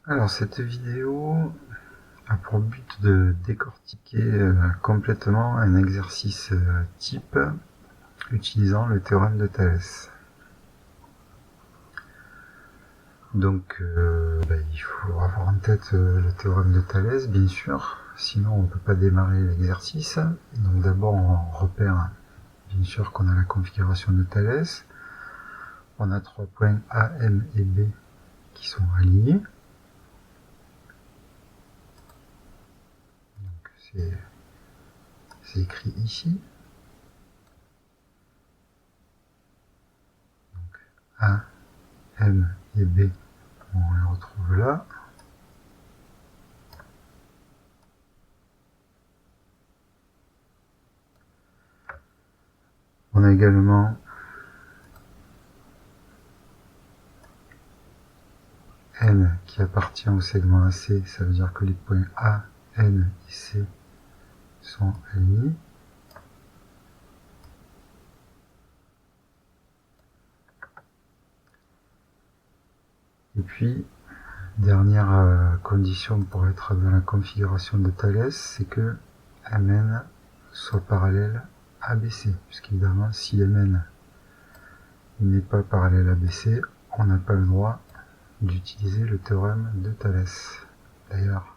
Alors cette vidéo a pour but de décortiquer complètement un exercice type utilisant le théorème de Thalès. Donc il faut avoir en tête le théorème de Thalès, bien sûr, sinon on ne peut pas démarrer l'exercice. Donc d'abord on repère bien sûr qu'on a la configuration de Thalès. On a 3 points A, M et B qui sont alignés. C'est écrit ici. Donc A, M et B, on les retrouve là. On a également N qui appartient au segment AC, ça veut dire que les points A, N et C sont alignés. Et puis, dernière condition pour être dans la configuration de Thalès, c'est que Mn soit parallèle à BC, puisqu'évidemment, si Mn n'est pas parallèle à BC, on n'a pas le droit d'utiliser le théorème de Thalès. D'ailleurs,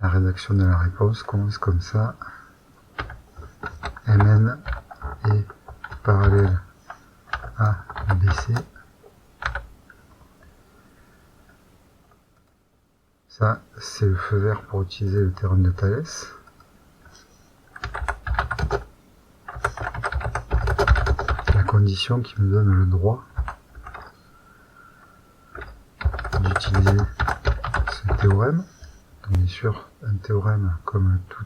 la rédaction de la réponse commence comme ça. Mn est parallèle à BC. Ça, c'est le feu vert pour utiliser le théorème de Thalès. La condition qui me donne le droit d'utiliser ce théorème. Donc, bien sûr, un théorème, comme tout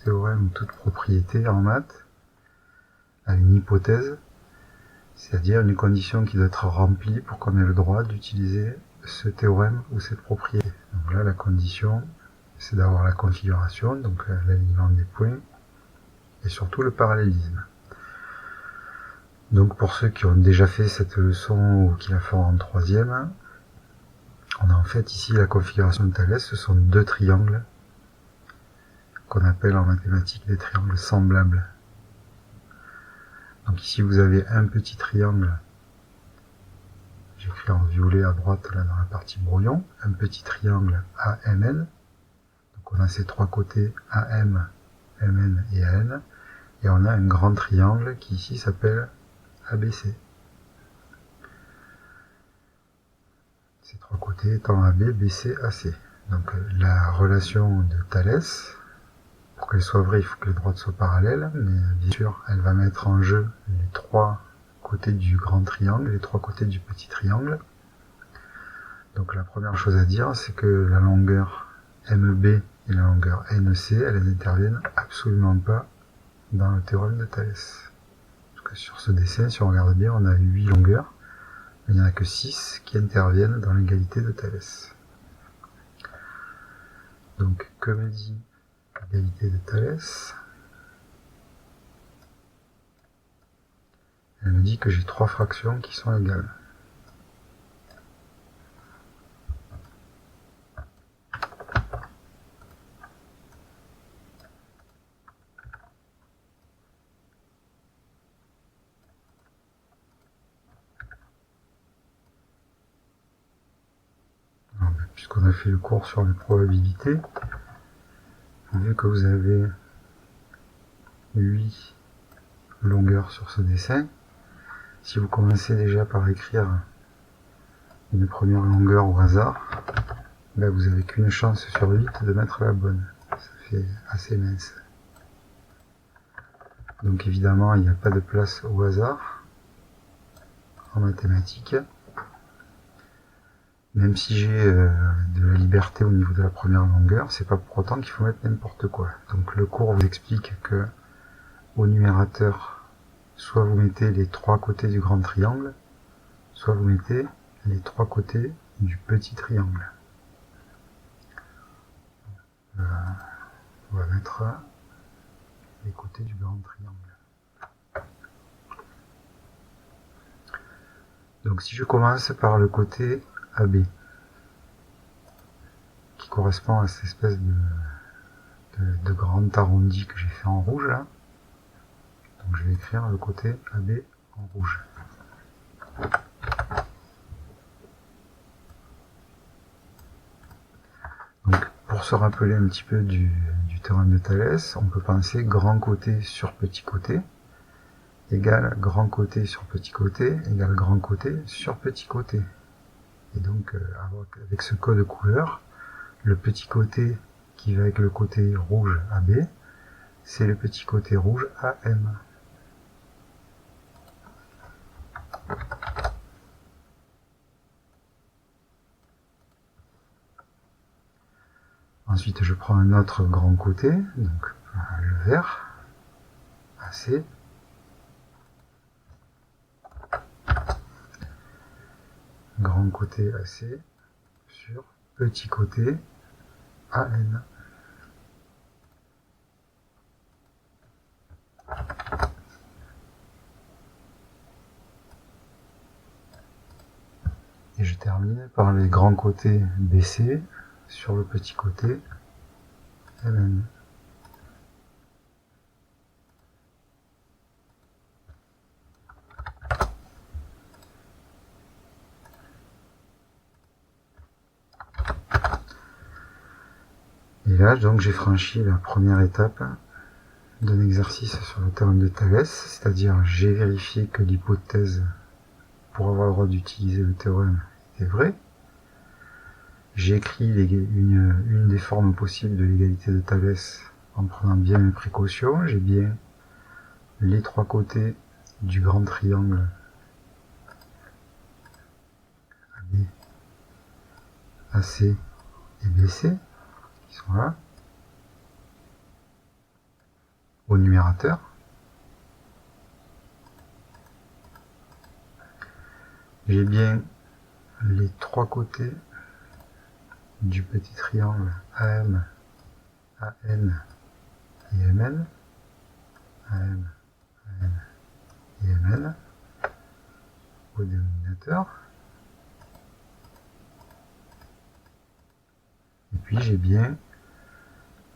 théorème ou toute propriété en maths, a une hypothèse, c'est-à-dire une condition qui doit être remplie pour qu'on ait le droit d'utiliser ce théorème ou cette propriété. Donc là, la condition, c'est d'avoir la configuration, donc l'alignement des points, et surtout le parallélisme. Donc pour ceux qui ont déjà fait cette leçon ou qui la font en troisième, on a en fait ici la configuration de Thalès, ce sont deux triangles qu'on appelle en mathématiques des triangles semblables. Donc ici vous avez un petit triangle, j'écris en violet à droite là dans la partie brouillon, un petit triangle AMN, donc on a ces trois côtés AM, MN et AN, et on a un grand triangle qui ici s'appelle ABC. Ces trois côtés étant AB, BC, AC. Donc la relation de Thalès, pour qu'elle soit vraie, il faut que les droites soient parallèles, mais bien sûr, elle va mettre en jeu les trois côtés du grand triangle, les trois côtés du petit triangle. Donc la première chose à dire, c'est que la longueur MB et la longueur NC, elles n'interviennent absolument pas dans le théorème de Thalès. Parce que sur ce dessin, si on regarde bien, on a 8 longueurs, mais il n'y en a que 6 qui interviennent dans l'égalité de Thalès. Donc, comme dit l'égalité de Thalès, elle me dit que j'ai trois fractions qui sont égales. Puisqu'on a fait le cours sur les probabilités, vu que vous avez 8 longueurs sur ce dessin, si vous commencez déjà par écrire une première longueur au hasard, ben vous n'avez qu'une chance sur 8 de mettre la bonne. Ça fait assez mince. Donc évidemment, il n'y a pas de place au hasard en mathématiques. Même si j'ai de la liberté au niveau de la première longueur, c'est pas pour autant qu'il faut mettre n'importe quoi. Donc le cours vous explique que au numérateur, soit vous mettez les trois côtés du grand triangle, soit vous mettez les trois côtés du petit triangle. On va mettre les côtés du grand triangle. Donc si je commence par le côté AB, correspond à cette espèce de grande arrondi que j'ai fait en rouge là. Donc je vais écrire le côté AB en rouge. Donc pour se rappeler un petit peu du théorème de Thalès, on peut penser grand côté sur petit côté égale grand côté sur petit côté égale grand côté sur petit côté. Et donc avec ce code couleur, le petit côté qui va avec le côté rouge AB, c'est le petit côté rouge AM. Ensuite, je prends un autre grand côté, donc le vert, AC. Grand côté AC sur petit côté AN. Et je termine par les grands côtés BC sur le petit côté MN. Et là, donc, j'ai franchi la première étape d'un exercice sur le théorème de Thalès, c'est-à-dire j'ai vérifié que l'hypothèse pour avoir le droit d'utiliser le théorème était vraie. J'ai écrit une des formes possibles de l'égalité de Thalès en prenant bien mes précautions. J'ai bien les trois côtés du grand triangle AB, AC et BC qui sont là au numérateur. J'ai bien les trois côtés du petit triangle AM, AN et MN, AM, AN et MN au dénominateur. Et puis j'ai bien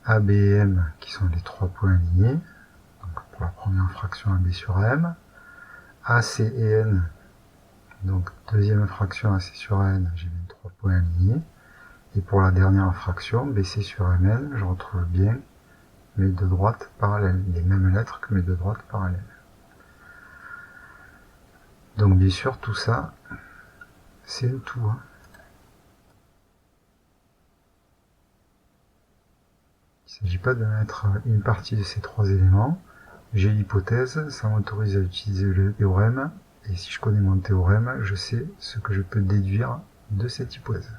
AB et M qui sont les trois points alignés, donc pour la première fraction AB sur M, AC et N, donc deuxième fraction AC sur N, j'ai bien trois points alignés, et pour la dernière fraction BC sur MN, je retrouve bien mes deux droites parallèles, les mêmes lettres que mes deux droites parallèles. Donc bien sûr tout ça, c'est le tout. Il ne s'agit pas de mettre une partie de ces trois éléments. J'ai l'hypothèse, ça m'autorise à utiliser le théorème, et si je connais mon théorème, je sais ce que je peux déduire de cette hypothèse.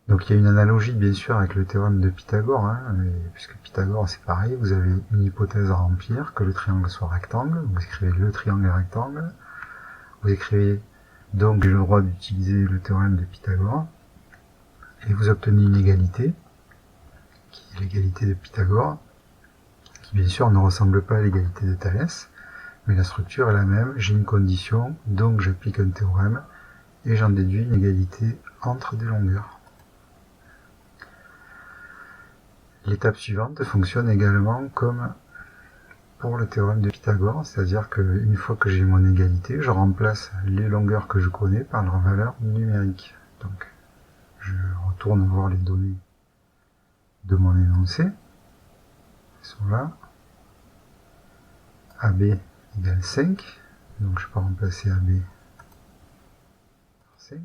Donc il y a une analogie bien sûr avec le théorème de Pythagore, puisque Pythagore c'est pareil, vous avez une hypothèse à remplir, que le triangle soit rectangle, vous écrivez le triangle est rectangle, vous écrivez donc j'ai le droit d'utiliser le théorème de Pythagore, et vous obtenez une égalité, qui est l'égalité de Pythagore, qui bien sûr ne ressemble pas à l'égalité de Thalès, mais la structure est la même, j'ai une condition, donc j'applique un théorème, et j'en déduis une égalité entre des longueurs. L'étape suivante fonctionne également comme pour le théorème de Pythagore, c'est-à-dire qu'une fois que j'ai mon égalité, je remplace les longueurs que je connais par leur valeur numérique. Donc, je retourne voir les données de mon énoncé. Elles sont là. AB égale 5. Donc, je peux remplacer AB par 5.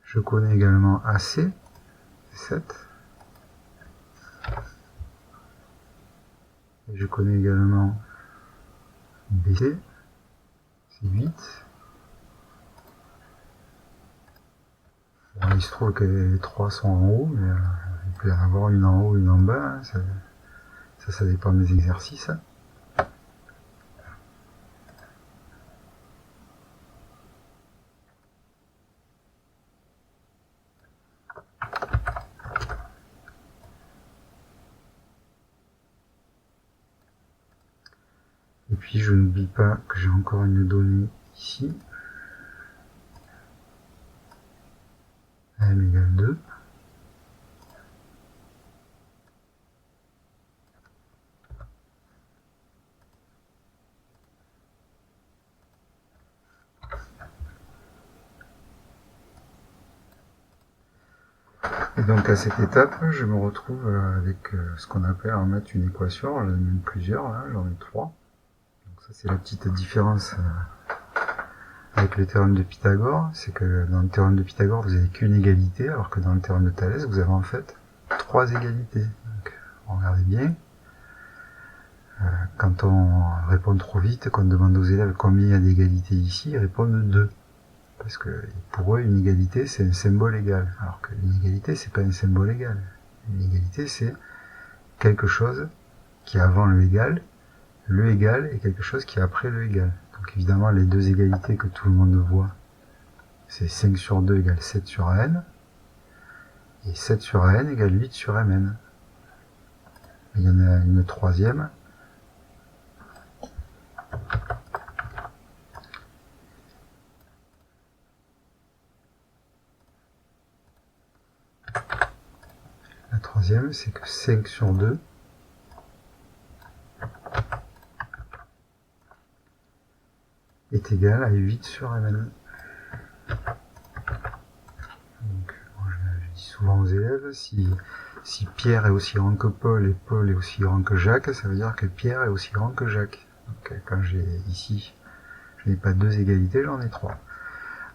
Je connais également AC, 7. Et je connais également BC, c'est 8. Bon, il se trouve que les trois sont en haut, mais il peut y en avoir une en haut, une en bas, ça dépend des exercices. Et puis je n'oublie pas que j'ai encore une donnée ici. M égale 2. Et donc à cette étape, je me retrouve avec ce qu'on appelle en maths une équation. J'en ai même plusieurs, hein, j'en ai 3. Donc ça c'est la petite différence avec le théorème de Pythagore. C'est que dans le théorème de Pythagore, vous n'avez qu'une égalité, alors que dans le théorème de Thalès, vous avez en fait 3 égalités. Donc regardez bien. Quand on répond trop vite, qu'on demande aux élèves combien il y a d'égalités ici, ils répondent 2. Parce que pour eux, une égalité, c'est un symbole égal. Alors qu'une égalité, c'est pas un symbole égal. Une égalité, c'est quelque chose qui est avant le égal et quelque chose qui est après le égal. Donc évidemment, les deux égalités que tout le monde voit, c'est 5 sur 2 égale 7 sur n, et 7 sur n égale 8 sur mn. Il y en a une troisième. La troisième, c'est que 5 sur 2 est égal à 8 sur mn. Donc, moi, je dis souvent aux élèves, si Pierre est aussi grand que Paul et Paul est aussi grand que Jacques, ça veut dire que Pierre est aussi grand que Jacques. Donc, quand j'ai ici, je n'ai pas 2 égalités, j'en ai 3.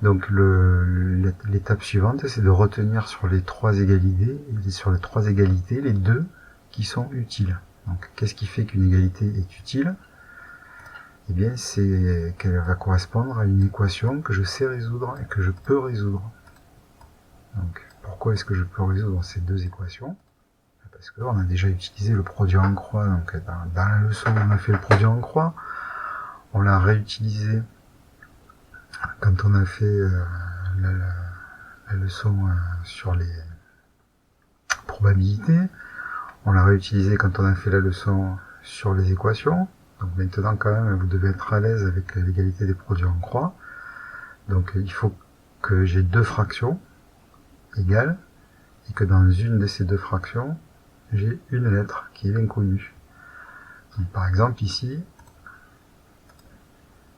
Donc l'étape suivante, c'est de retenir sur les 3 égalités, les 2 qui sont utiles. Donc qu'est-ce qui fait qu'une égalité est utile? Eh bien, c'est qu'elle va correspondre à une équation que je sais résoudre et que je peux résoudre. Donc pourquoi est-ce que je peux résoudre ces 2 équations? Parce qu'on a déjà utilisé le produit en croix. Donc dans la leçon, on a fait le produit en croix. On l'a réutilisé quand on a fait la leçon sur les probabilités. On l'a réutilisé quand on a fait la leçon sur les équations. Donc maintenant, quand même, vous devez être à l'aise avec l'égalité des produits en croix. Donc il faut que j'ai 2 fractions égales et que dans une de ces 2 fractions, j'ai une lettre qui est l'inconnue. Par exemple, ici,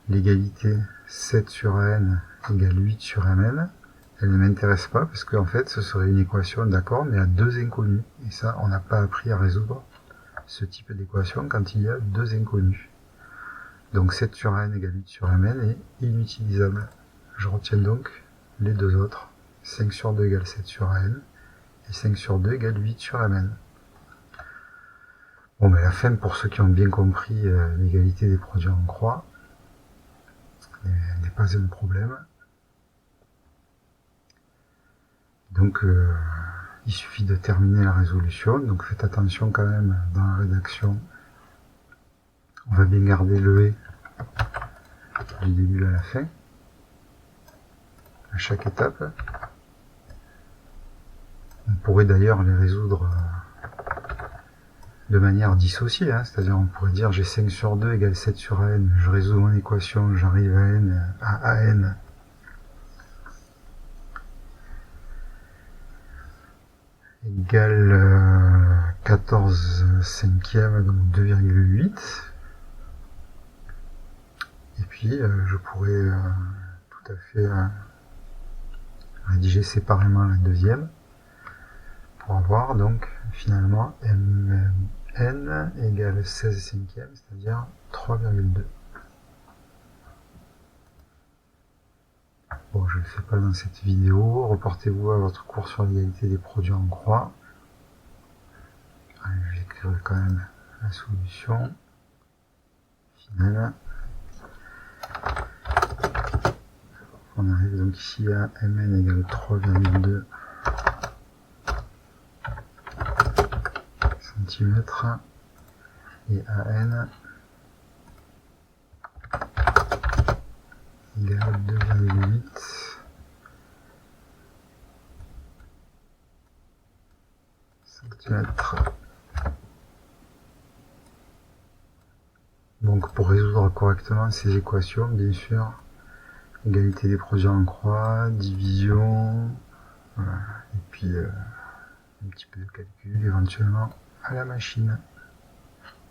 l'égalité 7 sur n égale 8 sur mn, elle ne m'intéresse pas parce qu'en fait, ce serait une équation, d'accord, mais à 2 inconnus. Et ça, on n'a pas appris à résoudre ce type d'équation quand il y a 2 inconnus. Donc 7 sur n égale 8 sur mn est inutilisable. Je retiens donc les 2 autres. 5 sur 2 égale 7 sur n et 5 sur 2 égale 8 sur mn. Bon, mais la fin, pour ceux qui ont bien compris l'égalité des produits en croix, n'est pas un problème. Donc il suffit de terminer la résolution. Donc faites attention quand même dans la rédaction. On va bien garder le et du début à la fin, à chaque étape. On pourrait d'ailleurs les résoudre de manière dissociée, hein, c'est-à-dire on pourrait dire j'ai 5 sur 2 égale 7 sur n, je résous mon équation, j'arrive à n. Égale 14 cinquièmes, donc 2,8. Et puis je pourrais tout à fait rédiger séparément la deuxième pour avoir donc finalement n égale 16 cinquièmes, c'est-à-dire 3,2. Bon, je ne le fais pas dans cette vidéo, reportez-vous à votre cours sur l'égalité des produits en croix. J'écrirai quand même la solution finale. On arrive donc ici à mn égale 3,2 cm et à n égale 2,8 cm. Donc pour résoudre correctement ces équations, bien sûr, égalité des produits en croix, division, voilà. Et puis un petit peu de calcul éventuellement à la machine.